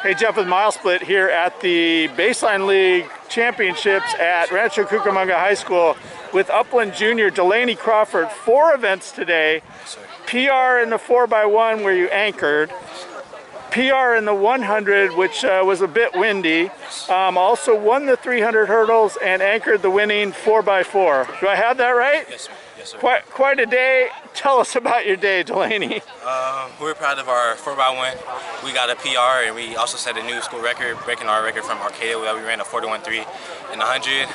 Hey Jeff with Mile Split here at the Baseline League Championships at Rancho Cucamonga High School with Upland Junior Delaney Crawford. 4 events today. PR in the 4x1 where you anchored. PR in the 100, which was a bit windy. Also won the 300 hurdles and anchored the winning 4x4. Do I have that right? Yes, sir. Yes, sir. Quite a day. Tell us about your day, Delaney. We're proud of our 4x1. We got a PR and we also set a new school record, breaking our record from Arcadia. We ran a 4:1:3 in the 100.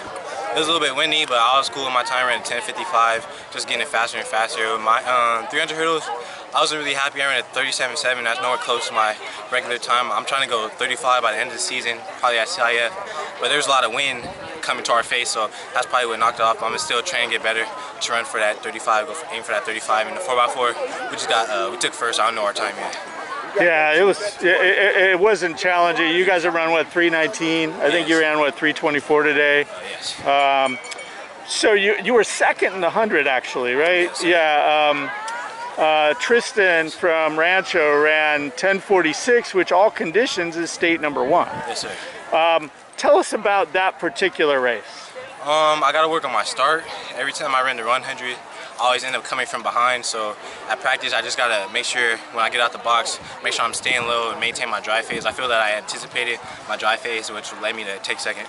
It was a little bit windy, but I was cool with my time. Ran a 10:55, just getting it faster and faster. My 300 hurdles, I was really happy. I ran a 37.7. That's nowhere close to my regular time. I'm trying to go 35 by the end of the season, probably at CIF. But there's a lot of wind coming to our face, so that's probably what knocked it off. I'm gonna still try and get better to run for that 35, aim for that 35 in the 4x4. We took first. I don't know our time yet. Yeah, it wasn't challenging. You guys have run what, 3:19? I think you ran what, 3:24 today. Yes. So you were second in the 100 actually, right? Yes, yeah. Tristan from Rancho ran 10:46, which all conditions is state #1. Yes, sir. Tell us about that particular race. I got to work on my start. Every time I ran the 100, I always end up coming from behind. So at practice, I just got to make sure when I get out the box, make sure I'm staying low and maintain my dry phase. I feel that I anticipated my dry phase, which led me to take second.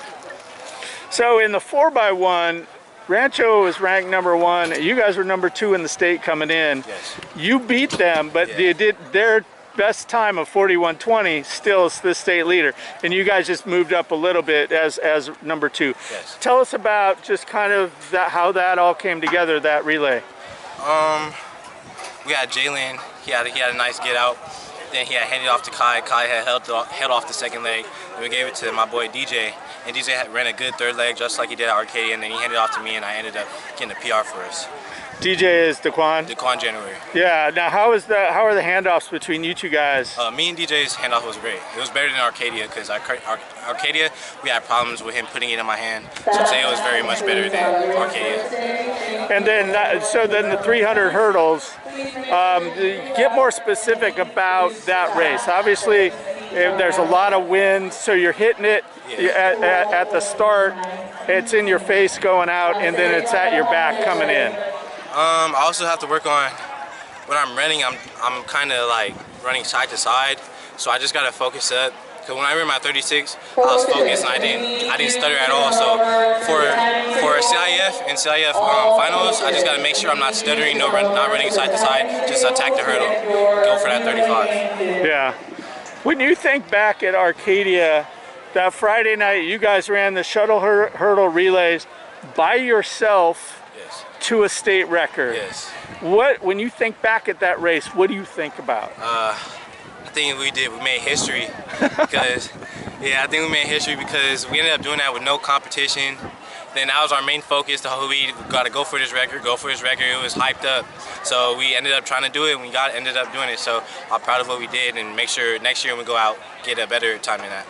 So in the 4x1, Rancho was ranked #1. You guys were #2 in the state coming in. Yes. You beat them, but Yeah. they did their best time of 41:20 still is the state leader, and you guys just moved up a little bit as #2. Yes. Tell us about just kind of how that all came together, that relay. We had Jalen. He had a nice get out. Then he had handed it off to Kai. Kai had held off the second leg. And we gave it to my boy DJ. And DJ ran a good third leg just like he did at Arcadia. And then he handed it off to me, and I ended up getting a PR for us. DJ is Daquan. Daquan January. Yeah. Now, how are the handoffs between you two guys? Me and DJ's handoff was great. It was better than Arcadia because Arcadia, we had problems with him putting it in my hand. So today it was very much better than Arcadia. And then, so then the 300 hurdles, get more specific about that race. Obviously, there's a lot of wind, so you're hitting it at the start. It's in your face going out, and then it's at your back coming in. I also have to work on when I'm running. I'm kind of like running side to side, so I just gotta focus up. Cause when I ran my 36, I was focused and I didn't stutter at all. So for CIF and CIF finals, I just gotta make sure I'm not stuttering, not running side to side. Just attack the hurdle, go for that 35. Yeah. When you think back at Arcadia, that Friday night, you guys ran the shuttle hurdle relays by yourself. Yes. To a state record. Yes. When you think back at that race, what do you think about? I think we made history because, I think we made history because we ended up doing that with no competition. Then that was our main focus. We got to go for this record, It was hyped up. So we ended up trying to do it and we ended up doing it. So I'm proud of what we did and make sure next year when we go out, get a better time than that.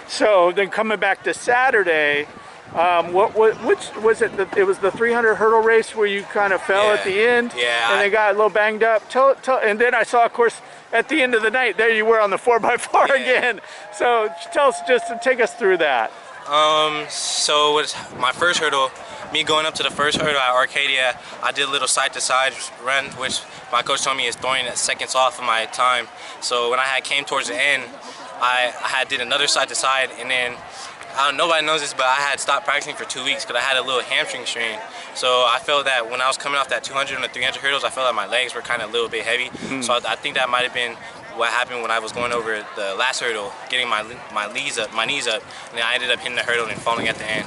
So then coming back to Saturday, which was it? It was the 300 hurdle race where you kind of fell at the end, and they got a little banged up. And then I saw, of course, at the end of the night, there you were on the 4x4 again. So tell us, just to take us through that. So with my first hurdle, me going up to the first hurdle at Arcadia, I did a little side-to-side run, which my coach told me is throwing seconds off of my time. So when I came towards the end, I did another side-to-side, and then nobody knows this, but I had stopped practicing for 2 weeks because I had a little hamstring strain. So I felt that when I was coming off that 200 and the 300 hurdles, I felt that my legs were kind of a little bit heavy. So I think that might have been what happened when I was going over the last hurdle, getting my knees up, and then I ended up hitting the hurdle and falling at the end.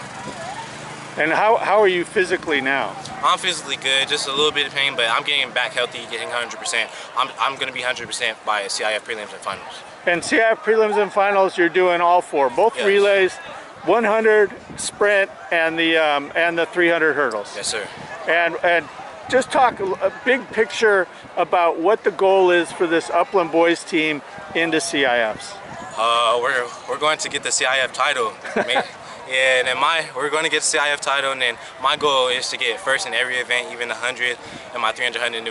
And how are you physically now? I'm physically good, just a little bit of pain, but I'm getting back healthy, getting 100%. I'm going to be 100% by CIF prelims and finals. And CIF prelims and finals, you're doing all 4, both relays, 100, sprint, and the 300 hurdles. Yes, sir. And just talk a big picture about what the goal is for this Upland boys team into CIFs. We're going to get the CIF title. Yeah, and then we're going to get the CIF title, and then my goal is to get first in every event, even the 100 and my 300, and then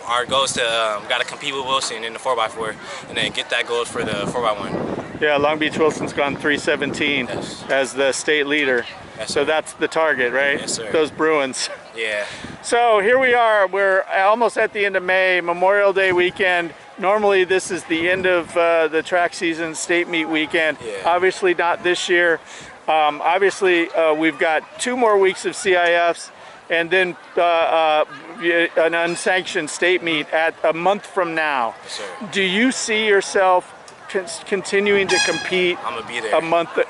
our goal is to got to compete with Wilson in the 4x4, and then get that gold for the 4x1. Yeah, Long Beach Wilson's gone 317 as the state leader. Yes, so that's the target, right? Yes, sir. Those Bruins. Yeah. So here we are. We're almost at the end of May, Memorial Day weekend. Normally this is the end of the track season, state meet weekend. Yeah. Obviously not this year. Obviously we've got 2 more weeks of CIFs and then an unsanctioned state meet at a month from now. Yes, sir. Do you see yourself continuing to compete? I'm gonna be there.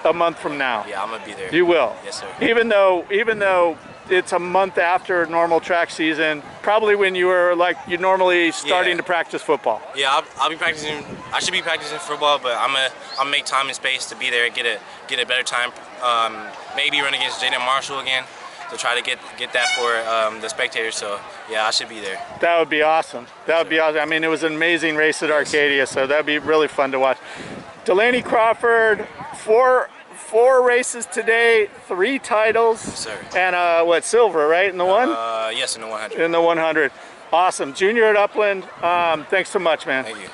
A month from now? Yeah, I'm gonna be there. You will? Yes, sir. Even though it's a month after normal track season, probably when you were like you normally starting to practice football. Yeah, I'll be practicing. I should be practicing football, but I'm gonna make time and space to be there, get a better time. Maybe run against Jaden Marshall again to try to get that for the spectators. So yeah, I should be there. That would be awesome. That would be awesome. I mean, it was an amazing race at Arcadia, so that'd be really fun to watch. Delaney Crawford, four races today, 3 titles, Yes, sir. And what, silver, right, in the one? Yes, in the 100. In the 100. Awesome. Junior at Upland, thanks so much, man. Thank you.